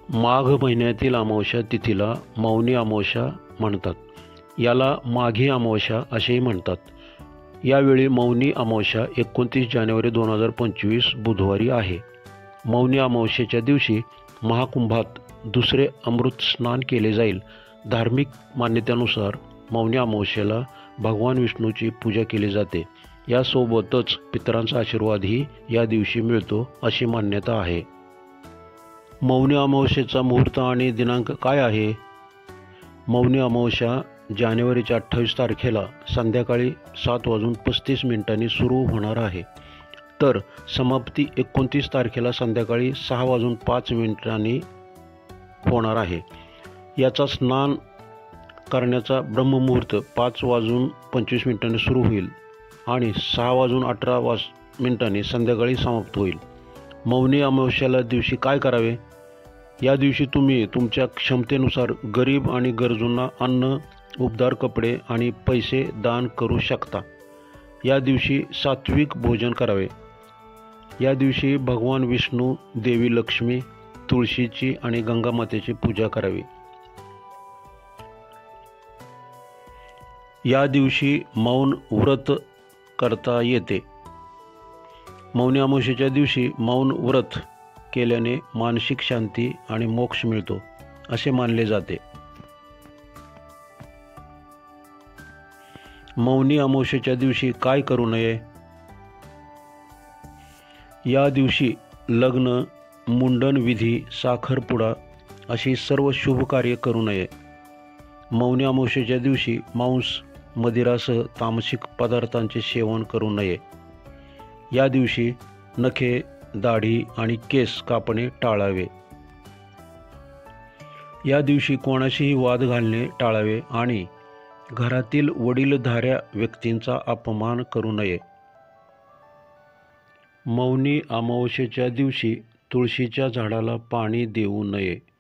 माघ महिन्यातील अमावस्या तिथीला मौनी अमावस्या म्हणतात. याला माघी अमावस्या असेही म्हणतात. यावेळी मौनी अमावस्या 29 जानेवारी 2025 बुधवारी आहे. मौनी अमावस्येच्या दिवशी महाकुंभात दुसरे अमृत स्नान केले जाईल. धार्मिक मान्यतेनुसार मौनी अमावस्येला भगवान विष्णूची पूजा केली जाते. यासोबतच पितरांचा आशीर्वादही या दिवशी मिळतो अशी मान्यता आहे. मौनी अमावस्येचा मुहूर्त आणि दिनांक काय आहे? मौनी अमावस्या जानेवारीच्या 28 तारखेला संध्याकाळी 7:35 सुरू होणार आहे. तर समाप्ती 29 तारखेला संध्याकाळी 6:05 होणार आहे. याचा स्नान करण्याचा ब्रह्ममुहूर्त 5:25 सुरू होईल आणि 6:18 संध्याकाळी समाप्त होईल. मौनी अमावस्येला दिवशी काय करावे? या दिवशी तुम्ही तुमच्या क्षमतेनुसार गरीब आणि गरजूंना अन्न, उबदार कपडे आणि पैसे दान करू शकता. या दिवशी सात्विक भोजन करावे. या दिवशी भगवान विष्णू, देवी लक्ष्मी, तुळशीची आणि गंगा मातेची पूजा करावी. या दिवशी मौन व्रत करता येते. मौनी अमावस्येच्या दिवशी मौन व्रत केल्याने मानसिक शांती आणि मोक्ष मिळतो असे मानले जाते. मौनी अमावस्येच्या दिवशी काय करू नये? या दिवशी लग्न, मुंडन विधी, साखरपुडा अशी सर्व शुभ कार्य करू नये. मौनी अमावस्येच्या दिवशी मांस, मदिरासह तामसिक पदार्थांचे सेवन करू नये. या दिवशी नखे, दाढी आणि केस कापणे टाळावे. या दिवशी कोणाशीही वाद घालणे टाळावे आणि घरातील वडीलधाऱ्या व्यक्तींचा अपमान करू नये. मौनी अमावस्येच्या दिवशी तुळशीच्या झाडाला पाणी देऊ नये.